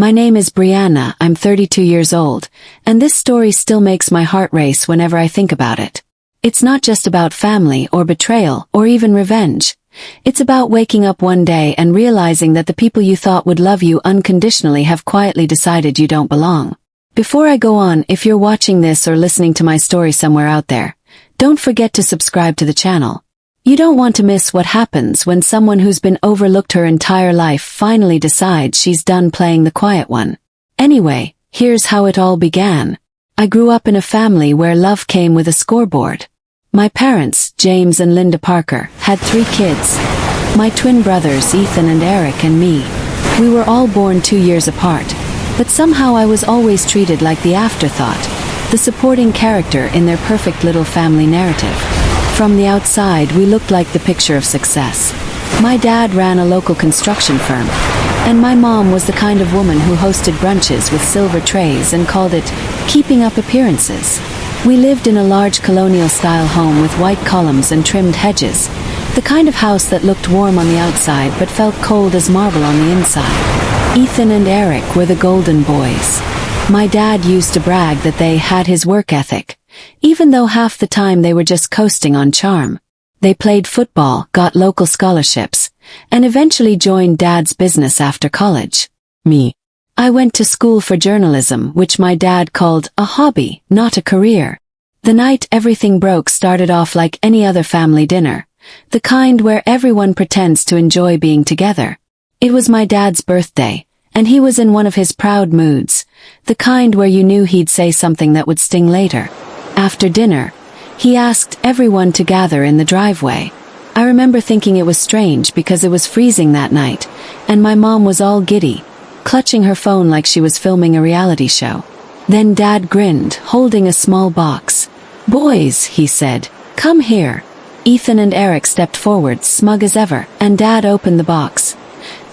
My name is Brianna, I'm 32 years old, and this story still makes my heart race whenever I think about it. It's not just about family or betrayal or even revenge. It's about waking up one day and realizing that the people you thought would love you unconditionally have quietly decided you don't belong. Before I go on, if you're watching this or listening to my story somewhere out there, don't forget to subscribe to the channel. You don't want to miss what happens when someone who's been overlooked her entire life finally decides she's done playing the quiet one. Anyway, here's how it all began. I grew up in a family where love came with a scoreboard. My parents, James and Linda Parker, had 3 kids. My twin brothers, Ethan and Eric, and me. We were all born 2 years apart, but somehow I was always treated like the afterthought, the supporting character in their perfect little family narrative. From the outside, we looked like the picture of success. My dad ran a local construction firm, and my mom was the kind of woman who hosted brunches with silver trays and called it keeping up appearances. We lived in a large colonial-style home with white columns and trimmed hedges, the kind of house that looked warm on the outside but felt cold as marble on the inside. Ethan and Eric were the golden boys. My dad used to brag that they had his work ethic, even though half the time they were just coasting on charm. They played football, got local scholarships, and eventually joined Dad's business after college. Me. I went to school for journalism, which my dad called a hobby, not a career. The night everything broke started off like any other family dinner, the kind where everyone pretends to enjoy being together. It was my dad's birthday, and he was in one of his proud moods, the kind where you knew he'd say something that would sting later. After dinner, he asked everyone to gather in the driveway. I remember thinking it was strange because it was freezing that night, and my mom was all giddy, clutching her phone like she was filming a reality show. Then Dad grinned, holding a small box. "Boys," he said, "come here." Ethan and Eric stepped forward, smug as ever, and Dad opened the box.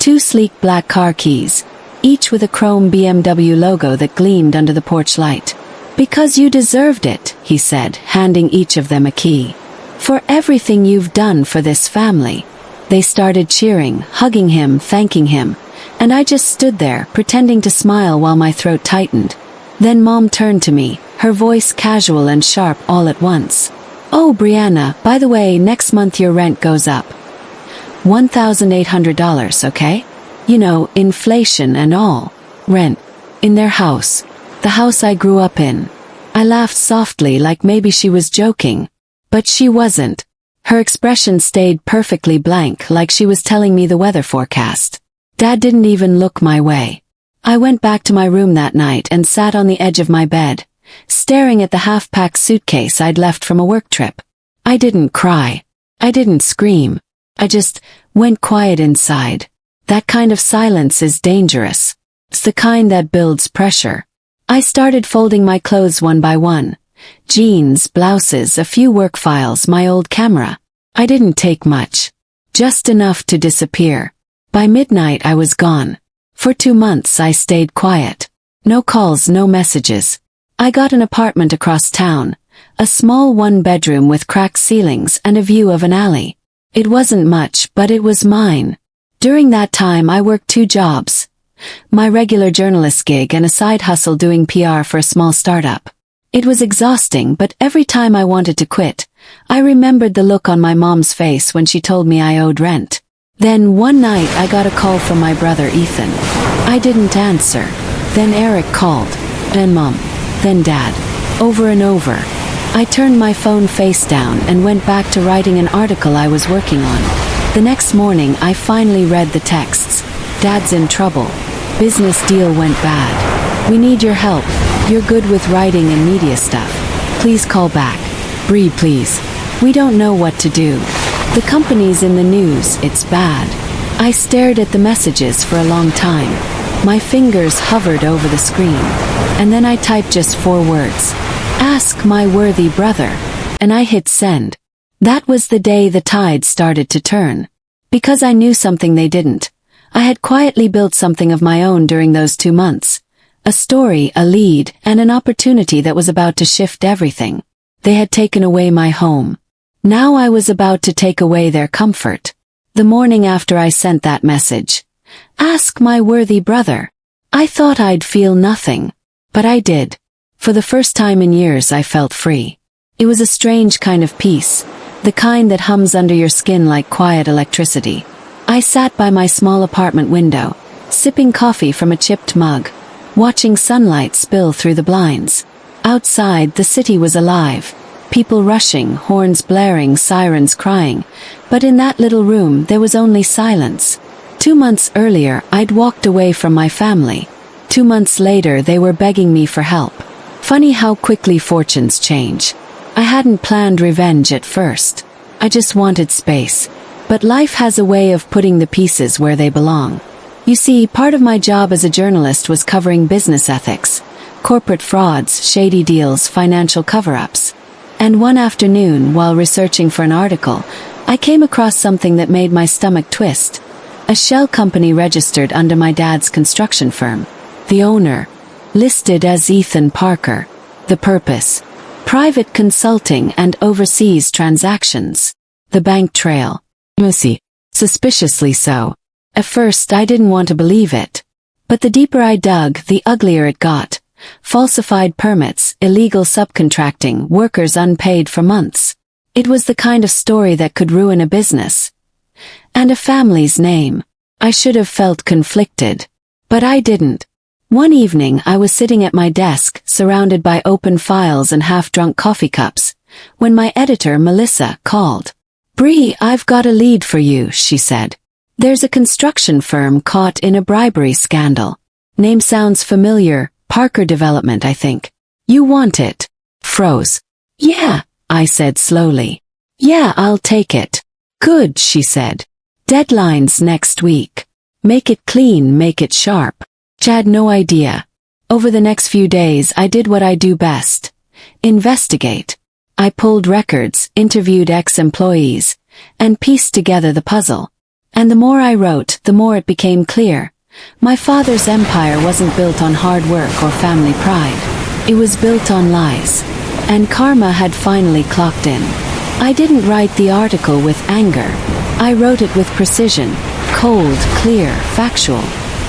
2 sleek black car keys, each with a chrome BMW logo that gleamed under the porch light. "Because you deserved it," he said, handing each of them a key. "For everything you've done for this family." They started cheering, hugging him, thanking him, and I just stood there, pretending to smile while my throat tightened. Then Mom turned to me, her voice casual and sharp all at once. "Oh, Brianna, by the way, next month your rent goes up. $1,800, okay? You know, inflation and all. Rent. In their house. The house I grew up in." I laughed softly like maybe she was joking. But she wasn't. Her expression stayed perfectly blank, like she was telling me the weather forecast. Dad didn't even look my way. I went back to my room that night and sat on the edge of my bed, staring at the half-packed suitcase I'd left from a work trip. I didn't cry. I didn't scream. I just went quiet inside. That kind of silence is dangerous. It's the kind that builds pressure. I started folding my clothes one by one. Jeans, blouses, a few work files, my old camera. I didn't take much. Just enough to disappear. By midnight I was gone. For 2 months I stayed quiet. No calls, no messages. I got an apartment across town, a small 1-bedroom with cracked ceilings and a view of an alley. It wasn't much, but it was mine. During that time I worked 2 jobs. My regular journalist gig and a side hustle doing PR for a small startup. It was exhausting, but every time I wanted to quit, I remembered the look on my mom's face when she told me I owed rent. Then one night I got a call from my brother Ethan. I didn't answer. Then Eric called. Then Mom. Then Dad. Over and over. I turned my phone face down and went back to writing an article I was working on. The next morning I finally read the texts. "Dad's in trouble. Business deal went bad. We need your help. You're good with writing and media stuff. Please call back. Bree, please. We don't know what to do. The company's in the news, it's bad." I stared at the messages for a long time. My fingers hovered over the screen. And then I typed just 4 words. "Ask my worthy brother." And I hit send. That was the day the tide started to turn. Because I knew something they didn't. I had quietly built something of my own during those 2 months. A story, a lead, and an opportunity that was about to shift everything. They had taken away my home. Now I was about to take away their comfort. The morning after I sent that message, "Ask my worthy brother," I thought I'd feel nothing, but I did. For the first time in years I felt free. It was a strange kind of peace, the kind that hums under your skin like quiet electricity. I sat by my small apartment window, sipping coffee from a chipped mug, watching sunlight spill through the blinds. Outside, the city was alive. People rushing, horns blaring, sirens crying. But in that little room, there was only silence. 2 months earlier, I'd walked away from my family. 2 months later, they were begging me for help. Funny how quickly fortunes change. I hadn't planned revenge at first. I just wanted space. But life has a way of putting the pieces where they belong. You see, part of my job as a journalist was covering business ethics, corporate frauds, shady deals, financial cover-ups. And one afternoon, while researching for an article, I came across something that made my stomach twist. A shell company registered under my dad's construction firm. The owner, listed as Ethan Parker. The purpose, private consulting and overseas transactions. The bank trail. Messy. Suspiciously so. At first I didn't want to believe it. But the deeper I dug, the uglier it got. Falsified permits, illegal subcontracting, workers unpaid for months. It was the kind of story that could ruin a business. And a family's name. I should have felt conflicted. But I didn't. One evening I was sitting at my desk, surrounded by open files and half-drunk coffee cups, when my editor, Melissa, called. "Bree, I've got a lead for you," she said. "There's a construction firm caught in a bribery scandal. Name sounds familiar, Parker Development, I think. You want it?" Froze. "Yeah," I said slowly. "Yeah, I'll take it." "Good," she said. "Deadline's next week. Make it clean, make it sharp." I had no idea. Over the next few days I did what I do best. Investigate. I pulled records, interviewed ex-employees, and pieced together the puzzle. And the more I wrote, the more it became clear. My father's empire wasn't built on hard work or family pride. It was built on lies. And karma had finally clocked in. I didn't write the article with anger. I wrote it with precision, cold, clear, factual.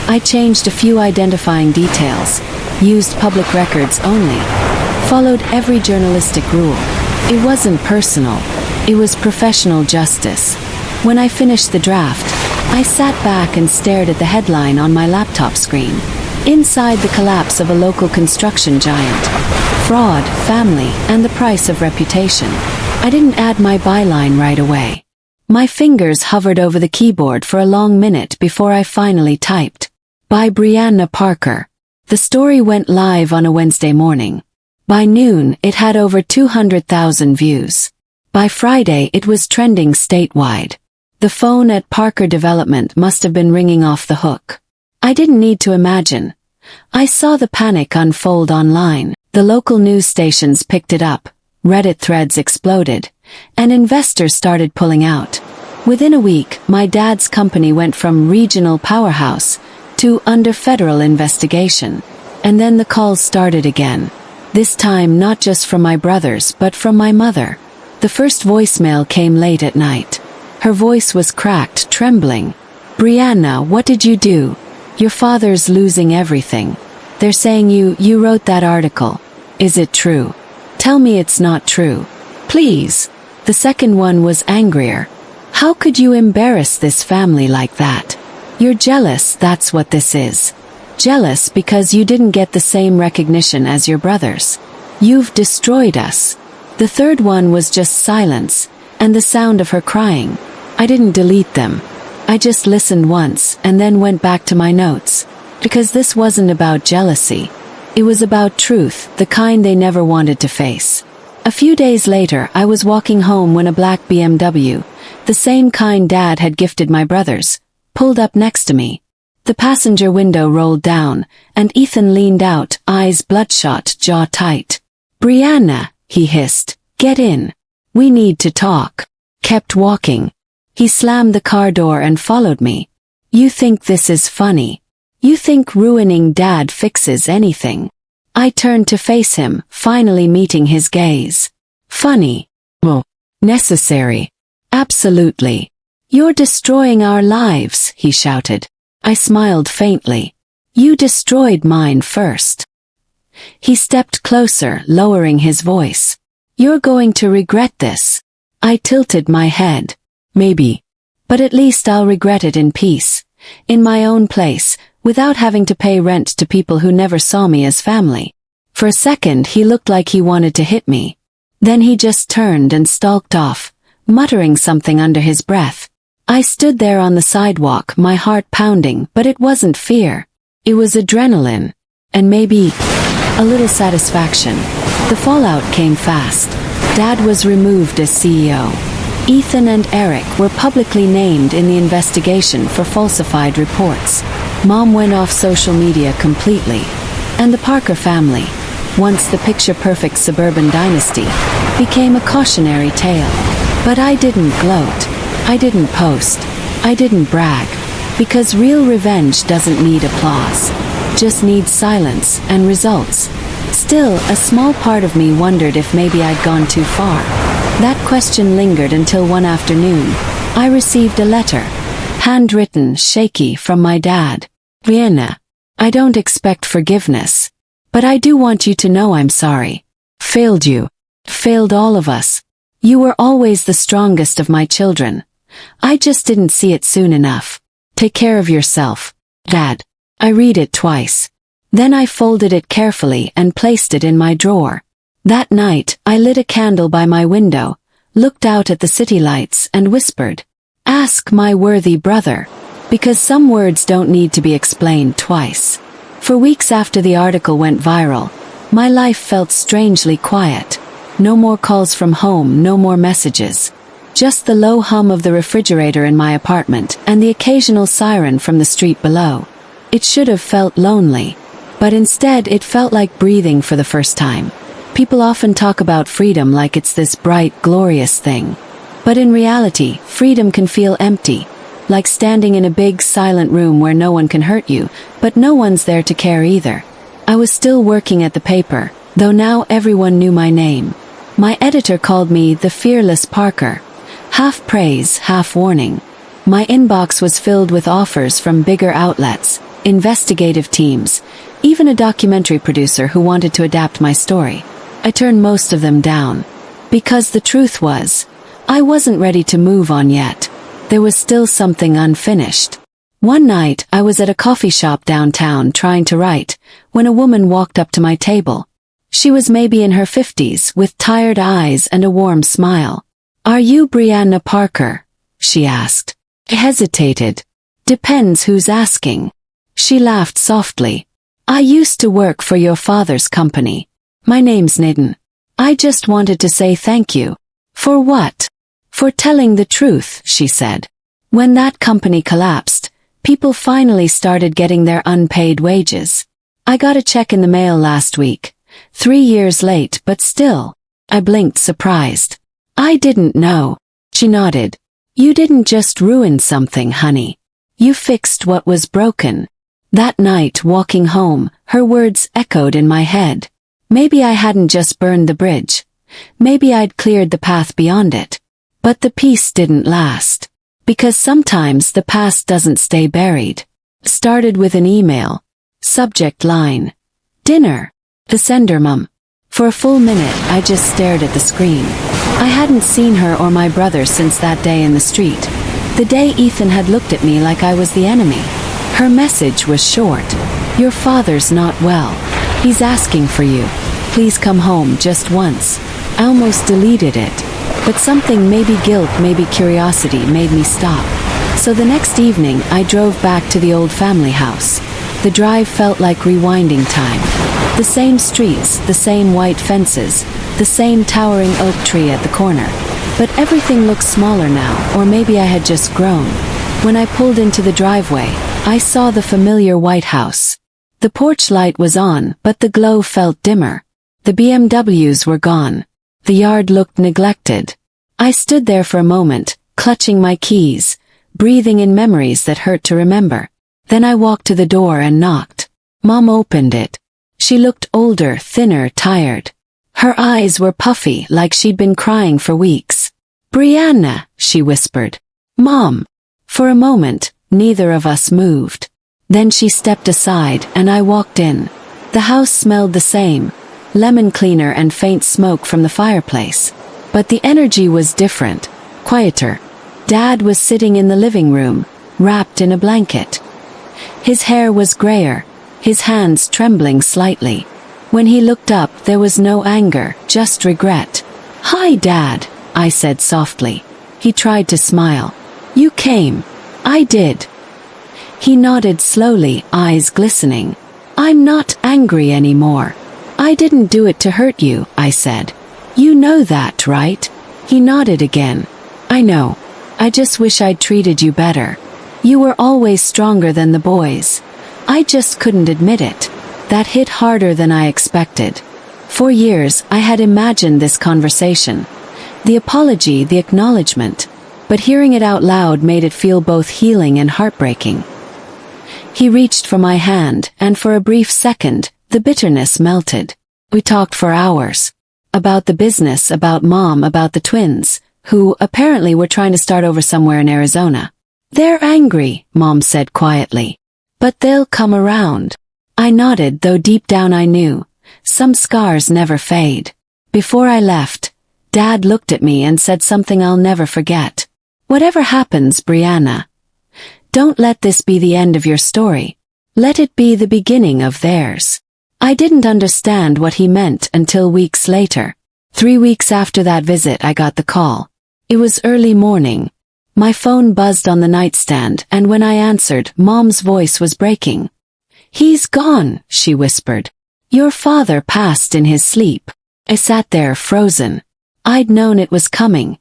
I changed a few identifying details, used public records only, followed every journalistic rule. It wasn't personal. It was professional justice. When I finished the draft, I sat back and stared at the headline on my laptop screen. Inside the collapse of a local construction giant. Fraud, family, and the price of reputation. I didn't add my byline right away. My fingers hovered over the keyboard for a long minute before I finally typed. By Brianna Parker. The story went live on a Wednesday morning. By noon, it had over 200,000 views. By Friday, it was trending statewide. The phone at Parker Development must have been ringing off the hook. I didn't need to imagine. I saw the panic unfold online. The local news stations picked it up, Reddit threads exploded, and investors started pulling out. Within a week, my dad's company went from regional powerhouse to under federal investigation. And then the calls started again. This time not just from my brothers but from my mother. The first voicemail came late at night. Her voice was cracked, trembling. "Brianna, what did you do? Your father's losing everything. They're saying you wrote that article. Is it true? Tell me it's not true. Please." The second one was angrier. "How could you embarrass this family like that? You're jealous, that's what this is. Jealous because you didn't get the same recognition as your brothers. You've destroyed us." The third one was just silence, and the sound of her crying. I didn't delete them. I just listened once, and then went back to my notes. Because this wasn't about jealousy. It was about truth, the kind they never wanted to face. A few days later, I was walking home when a black BMW, the same kind Dad had gifted my brothers, pulled up next to me. The passenger window rolled down, and Ethan leaned out, eyes bloodshot, jaw tight. "Brianna," he hissed, "get in. We need to talk." Kept walking. He slammed the car door and followed me. "You think this is funny? You think ruining Dad fixes anything?" I turned to face him, finally meeting his gaze. "Funny? Well, necessary. Absolutely. You're destroying our lives," he shouted. I smiled faintly. You destroyed mine first." He stepped closer, lowering his voice. "You're going to regret this." I tilted my head. "Maybe. But at least I'll regret it in peace. In my own place, without having to pay rent to people who never saw me as family." For a second he looked like he wanted to hit me. Then he just turned and stalked off, muttering something under his breath. I stood there on the sidewalk, my heart pounding, but it wasn't fear. It was adrenaline. And maybe a little satisfaction. The fallout came fast. Dad was removed as CEO. Ethan and Eric were publicly named in the investigation for falsified reports. Mom went off social media completely. And the Parker family, once the picture-perfect suburban dynasty, became a cautionary tale. But I didn't gloat. I didn't post. I didn't brag. Because real revenge doesn't need applause. Just needs silence and results. Still, a small part of me wondered if maybe I'd gone too far. That question lingered until one afternoon. I received a letter, handwritten, shaky, from my dad. "Vienna, I don't expect forgiveness. But I do want you to know I'm sorry. Failed you. Failed all of us. You were always the strongest of my children. I just didn't see it soon enough. Take care of yourself, Dad." I read it twice. Then I folded it carefully and placed it in my drawer. That night, I lit a candle by my window, looked out at the city lights and whispered, "Ask my worthy brother." Because some words don't need to be explained twice. For weeks after the article went viral, my life felt strangely quiet. No more calls from home, no more messages. Just the low hum of the refrigerator in my apartment and the occasional siren from the street below. It should have felt lonely. But instead it felt like breathing for the first time. People often talk about freedom like it's this bright, glorious thing. But in reality, freedom can feel empty. Like standing in a big, silent room where no one can hurt you, but no one's there to care either. I was still working at the paper, though now everyone knew my name. My editor called me the fearless Parker. Half praise, half warning. My inbox was filled with offers from bigger outlets, investigative teams, even a documentary producer who wanted to adapt my story. I turned most of them down. Because the truth was, I wasn't ready to move on yet. There was still something unfinished. One night, I was at a coffee shop downtown trying to write, when a woman walked up to my table. She was maybe in her 50s, with tired eyes and a warm smile. "Are you Brianna Parker?" she asked. I hesitated. "Depends who's asking." She laughed softly. "I used to work for your father's company. My name's Nidden. I just wanted to say thank you." "For what?" "For telling the truth," she said. "When that company collapsed, people finally started getting their unpaid wages. I got a check in the mail last week. 3 years late, but still." I blinked, surprised. "I didn't know." She nodded. "You didn't just ruin something, honey. You fixed what was broken." That night, walking home, her words echoed in my head. Maybe I hadn't just burned the bridge. Maybe I'd cleared the path beyond it. But the peace didn't last. Because sometimes the past doesn't stay buried. Started with an email. Subject line: "Dinner." The sender, Mum. For a full minute, I just stared at the screen. I hadn't seen her or my brother since that day in the street. The day Ethan had looked at me like I was the enemy. Her message was short. "Your father's not well. He's asking for you. Please come home just once." I almost deleted it. But something, maybe guilt, maybe curiosity, made me stop. So the next evening, I drove back to the old family house. The drive felt like rewinding time. The same streets, the same white fences, the same towering oak tree at the corner. But everything looked smaller now, or maybe I had just grown. When I pulled into the driveway, I saw the familiar white house. The porch light was on, but the glow felt dimmer. The BMWs were gone. The yard looked neglected. I stood there for a moment, clutching my keys, breathing in memories that hurt to remember. Then I walked to the door and knocked. Mom opened it. She looked older, thinner, tired. Her eyes were puffy, like she'd been crying for weeks. "Brianna," she whispered. "Mom." For a moment, neither of us moved. Then she stepped aside and I walked in. The house smelled the same, lemon cleaner and faint smoke from the fireplace. But the energy was different, quieter. Dad was sitting in the living room, wrapped in a blanket. His hair was grayer, his hands trembling slightly. When he looked up, there was no anger, just regret. "Hi, Dad," I said softly. He tried to smile. "You came." "I did." He nodded slowly, eyes glistening. "I'm not angry anymore." "I didn't do it to hurt you," I said. "You know that, right?" He nodded again. "I know. I just wish I'd treated you better. You were always stronger than the boys. I just couldn't admit it." That hit harder than I expected. For years, I had imagined this conversation. The apology, the acknowledgement. But hearing it out loud made it feel both healing and heartbreaking. He reached for my hand, and for a brief second, the bitterness melted. We talked for hours. About the business, about Mom, about the twins, who apparently were trying to start over somewhere in Arizona. "They're angry," Mom said quietly. "But they'll come around." I nodded, though deep down I knew. Some scars never fade. Before I left, Dad looked at me and said something I'll never forget. "Whatever happens, Brianna, don't let this be the end of your story. Let it be the beginning of theirs." I didn't understand what he meant until weeks later. 3 weeks after that visit, I got the call. It was early morning. My phone buzzed on the nightstand, and when I answered, Mom's voice was breaking. "He's gone," she whispered. "Your father passed in his sleep." I sat there frozen. I'd known it was coming.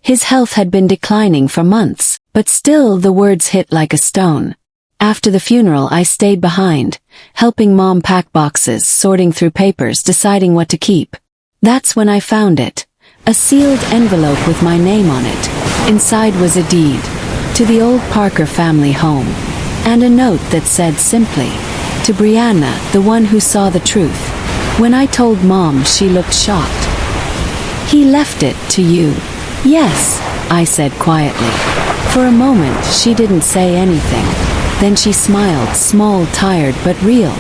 His health had been declining for months, but still the words hit like a stone. After the funeral, I stayed behind, helping Mom pack boxes, sorting through papers, deciding what to keep. That's when I found it. A sealed envelope with my name on it. Inside was a deed to the old Parker family home, and a note that said simply, "To Brianna, the one who saw the truth." When I told Mom, she looked shocked. "He left it to you." "Yes," I said quietly. For a moment, she didn't say anything. Then she smiled, small, tired, but real.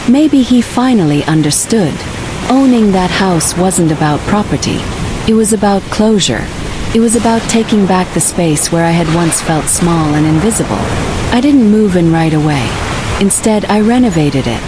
Maybe he finally understood. Owning that house wasn't about property. It was about closure. It was about taking back the space where I had once felt small and invisible. I didn't move in right away. Instead, I renovated it,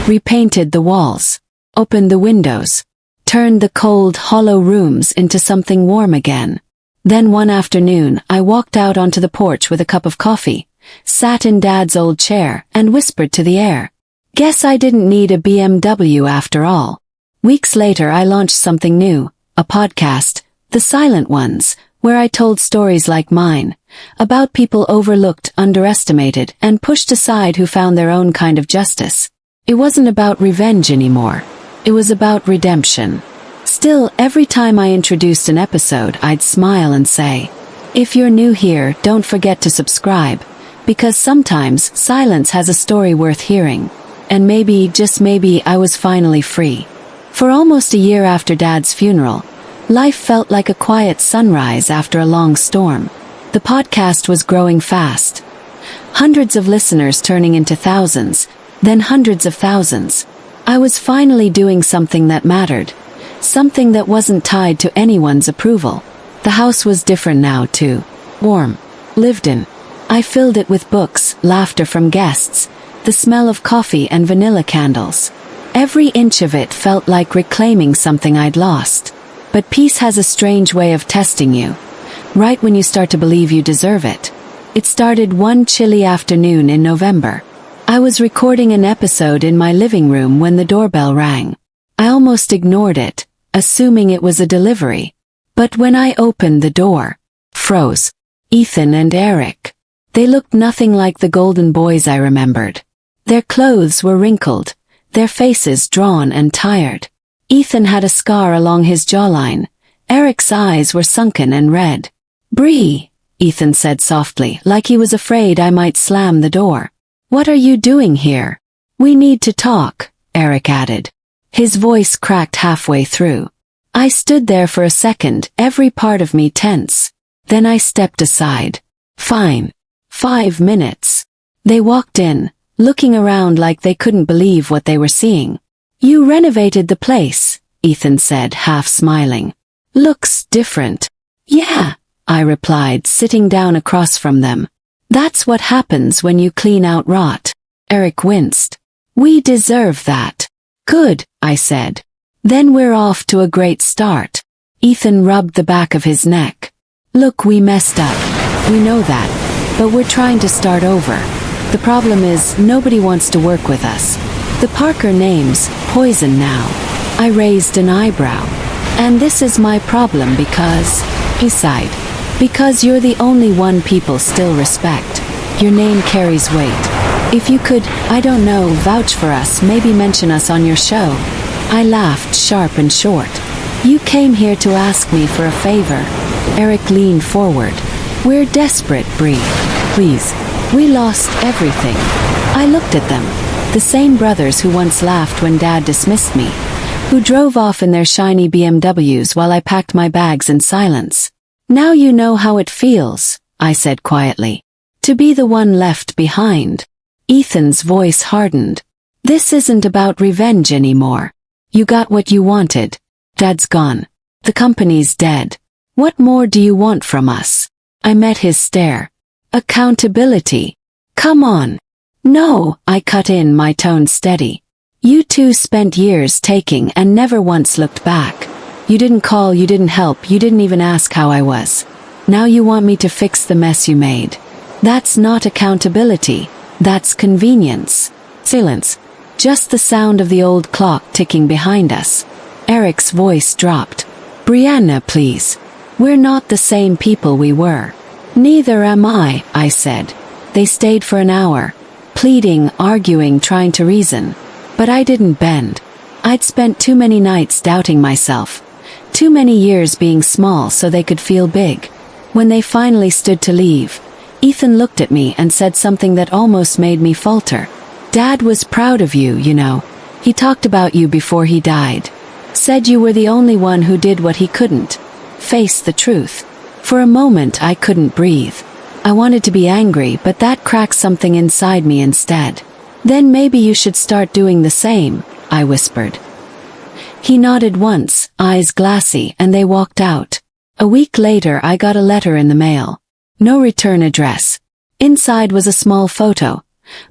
repainted the walls, opened the windows, turned the cold, hollow rooms into something warm again. Then one afternoon, I walked out onto the porch with a cup of coffee, sat in Dad's old chair, and whispered to the air. Guess I didn't need a BMW after all. Weeks later, I launched something new, a podcast, The Silent Ones, where I told stories like mine, about people overlooked, underestimated, and pushed aside who found their own kind of justice. It wasn't about revenge anymore. It was about redemption. Still, every time I introduced an episode, I'd smile and say, "If you're new here, don't forget to subscribe, because sometimes silence has a story worth hearing." And maybe, just maybe, I was finally free. For almost a year after Dad's funeral, life felt like a quiet sunrise after a long storm. The podcast was growing fast. Hundreds of listeners turning into thousands, then hundreds of thousands. I was finally doing something that mattered. Something that wasn't tied to anyone's approval. The house was different now too. Warm. Lived in. I filled it with books, laughter from guests, the smell of coffee and vanilla candles. Every inch of it felt like reclaiming something I'd lost. But peace has a strange way of testing you. Right when you start to believe you deserve it. It started one chilly afternoon in November. I was recording an episode in my living room when the doorbell rang. I almost ignored it, assuming it was a delivery. But when I opened the door, froze. Ethan and Eric. They looked nothing like the golden boys I remembered. Their clothes were wrinkled, their faces drawn and tired. Ethan had a scar along his jawline. Eric's eyes were sunken and red. "Bree," Ethan said softly, like he was afraid I might slam the door. "What are you doing here?" "We need to talk," Eric added. His voice cracked halfway through. I stood there for a second, every part of me tense. Then I stepped aside. "Fine. 5 minutes." They walked in, looking around like they couldn't believe what they were seeing. "You renovated the place," Ethan said, half smiling. "Looks different." "Yeah," I replied, sitting down across from them. "That's what happens when you clean out rot." Eric winced. "We deserve that." "Good," I said. "Then we're off to a great start." Ethan rubbed the back of his neck. "Look, we messed up. We know that. But we're trying to start over. The problem is, nobody wants to work with us. The Parker name's poison now." I raised an eyebrow. "And this is my problem because," he sighed, "because you're the only one people still respect. Your name carries weight. If you could, I don't know, vouch for us, maybe mention us on your show." I laughed sharp and short. "You came here to ask me for a favor." Eric leaned forward. "We're desperate, Bree. Please. We lost everything." I looked at them. The same brothers who once laughed when Dad dismissed me, who drove off in their shiny BMWs while I packed my bags in silence. "Now you know how it feels," I said quietly, "to be the one left behind." Ethan's voice hardened. "This isn't about revenge anymore. You got what you wanted. Dad's gone. The company's dead. What more do you want from us?" I met his stare. "Accountability. Come on." "No," I cut in, my tone steady. "You two spent years taking and never once looked back. You didn't call, you didn't help, you didn't even ask how I was. Now you want me to fix the mess you made. That's not accountability. That's convenience." Silence. Just the sound of the old clock ticking behind us. Eric's voice dropped. "Brianna, please. We're not the same people we were." "Neither am I," I said. They stayed for an hour, pleading, arguing, trying to reason. But I didn't bend. I'd spent too many nights doubting myself. Too many years being small so they could feel big. When they finally stood to leave, Ethan looked at me and said something that almost made me falter. "Dad was proud of you, you know. He talked about you before he died. Said you were the only one who did what he couldn't. Face the truth." For a moment I couldn't breathe. I wanted to be angry, but that cracked something inside me instead. "Then maybe you should start doing the same," I whispered. He nodded once, eyes glassy, and they walked out. A week later I got a letter in the mail. No return address. Inside was a small photo.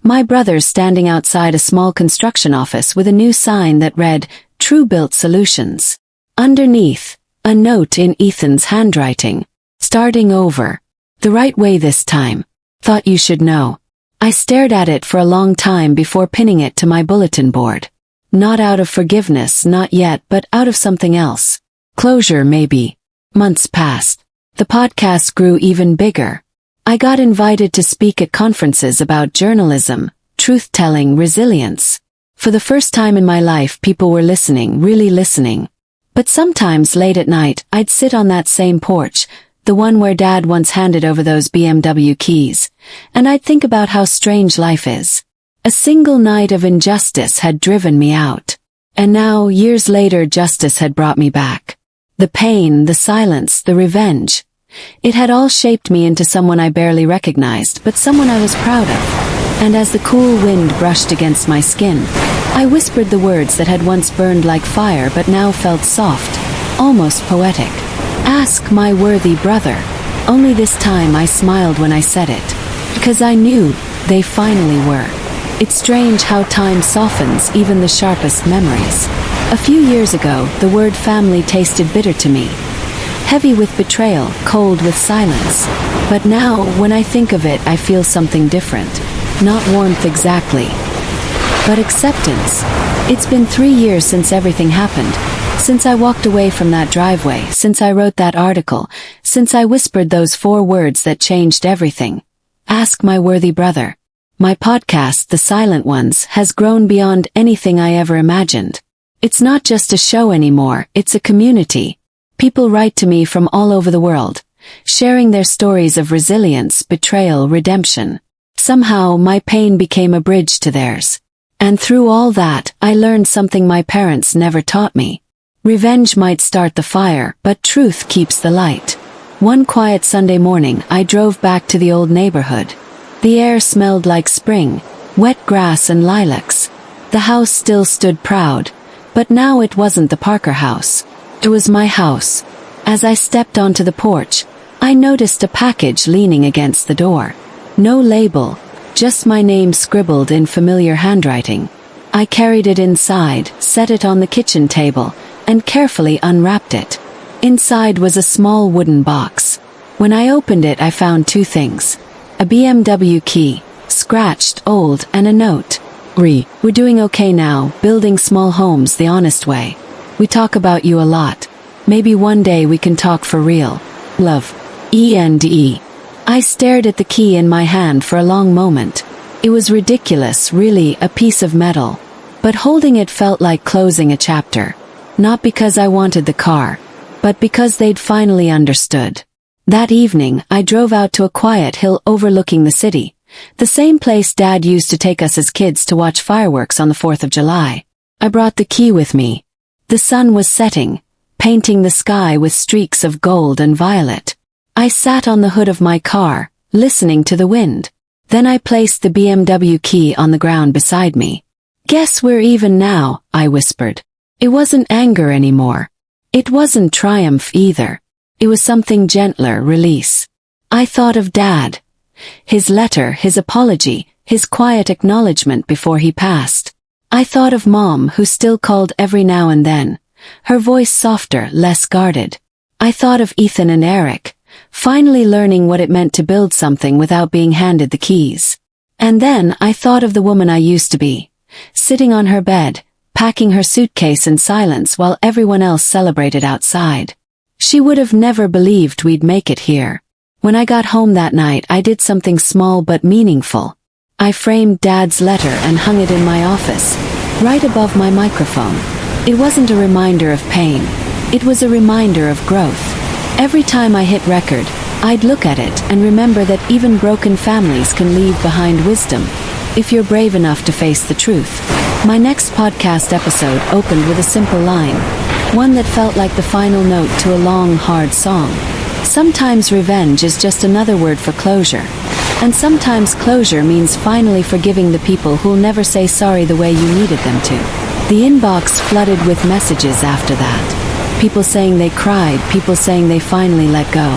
My brother standing outside a small construction office with a new sign that read, "True Built Solutions." Underneath, a note in Ethan's handwriting. "Starting over. The right way this time. Thought you should know." I stared at it for a long time before pinning it to my bulletin board. Not out of forgiveness, not yet, but out of something else. Closure, maybe. Months passed. The podcast grew even bigger. I got invited to speak at conferences about journalism, truth-telling, resilience. For the first time in my life, people were listening, really listening. But sometimes late at night, I'd sit on that same porch, the one where Dad once handed over those BMW keys, and I'd think about how strange life is. A single night of injustice had driven me out. And now, years later, justice had brought me back. The pain, the silence, the revenge. It had all shaped me into someone I barely recognized, but someone I was proud of. And as the cool wind brushed against my skin, I whispered the words that had once burned like fire but now felt soft, almost poetic. "Ask my worthy brother." Only this time I smiled when I said it, because I knew they finally were. It's strange how time softens even the sharpest memories. A few years ago, the word family tasted bitter to me. Heavy with betrayal, cold with silence. But now, when I think of it, I feel something different. Not warmth exactly, but acceptance. It's been 3 years since everything happened. Since I walked away from that driveway, since I wrote that article, since I whispered those 4 words that changed everything. Ask my worthy brother. My podcast, The Silent Ones, has grown beyond anything I ever imagined. It's not just a show anymore, it's a community. People write to me from all over the world, sharing their stories of resilience, betrayal, redemption. Somehow, my pain became a bridge to theirs. And through all that, I learned something my parents never taught me. Revenge might start the fire, but truth keeps the light. One quiet Sunday morning, I drove back to the old neighborhood. The air smelled like spring, wet grass and lilacs. The house still stood proud, but now it wasn't the Parker house. It was my house. As I stepped onto the porch, I noticed a package leaning against the door. No label, just my name scribbled in familiar handwriting. I carried it inside, set it on the kitchen table, and carefully unwrapped it. Inside was a small wooden box. When I opened it, I found two things: a BMW key, scratched, old, and a note. We're doing okay now, building small homes the honest way. We talk about you a lot. Maybe one day we can talk for real. Love. E.N.D. I stared at the key in my hand for a long moment. It was ridiculous, really, a piece of metal. But holding it felt like closing a chapter. Not because I wanted the car, but because they'd finally understood. That evening, I drove out to a quiet hill overlooking the city, the same place Dad used to take us as kids to watch fireworks on the 4th of July. I brought the key with me. The sun was setting, painting the sky with streaks of gold and violet. I sat on the hood of my car, listening to the wind. Then I placed the BMW key on the ground beside me. "Guess we're even now," I whispered. It wasn't anger anymore. It wasn't triumph either. It was something gentler, release. I thought of Dad. His letter, his apology, his quiet acknowledgement before he passed. I thought of Mom, who still called every now and then, her voice softer, less guarded. I thought of Ethan and Eric, finally learning what it meant to build something without being handed the keys. And then I thought of the woman I used to be, sitting on her bed, packing her suitcase in silence while everyone else celebrated outside. She would have never believed we'd make it here. When I got home that night, I did something small but meaningful. I framed Dad's letter and hung it in my office, right above my microphone. It wasn't a reminder of pain. It was a reminder of growth. Every time I hit record, I'd look at it and remember that even broken families can leave behind wisdom, if you're brave enough to face the truth. My next podcast episode opened with a simple line, one that felt like the final note to a long, hard song. Sometimes revenge is just another word for closure. And sometimes closure means finally forgiving the people who'll never say sorry the way you needed them to. The inbox flooded with messages after that. People saying they cried, people saying they finally let go.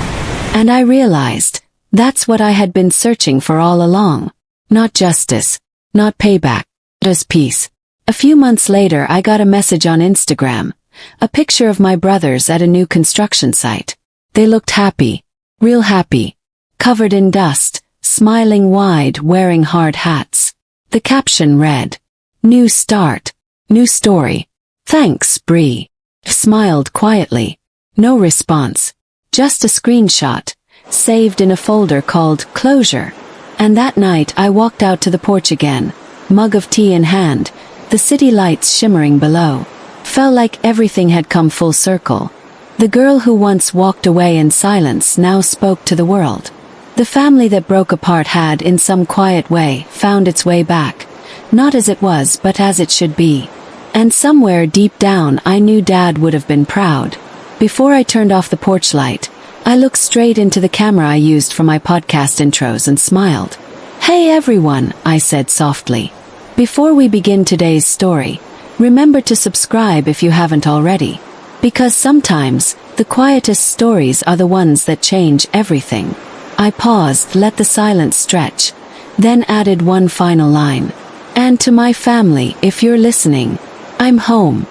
And I realized, that's what I had been searching for all along. Not justice, not payback, just peace. A few months later, I got a message on Instagram, a picture of my brothers at a new construction site. They looked happy, real happy, covered in dust, smiling wide, wearing hard hats. The caption read, "New start, new story. Thanks, Bree." Smiled quietly. No response. Just a screenshot, saved in a folder called Closure. And that night I walked out to the porch again, mug of tea in hand, the city lights shimmering below. Felt like everything had come full circle. The girl who once walked away in silence now spoke to the world. The family that broke apart had, in some quiet way, found its way back. Not as it was, but as it should be. And somewhere deep down I knew Dad would have been proud. Before I turned off the porch light, I looked straight into the camera I used for my podcast intros and smiled. "Hey everyone," I said softly. Before we begin today's story, remember to subscribe if you haven't already. Because sometimes, the quietest stories are the ones that change everything. I paused, let the silence stretch, then added one final line. "And to my family, if you're listening, I'm home."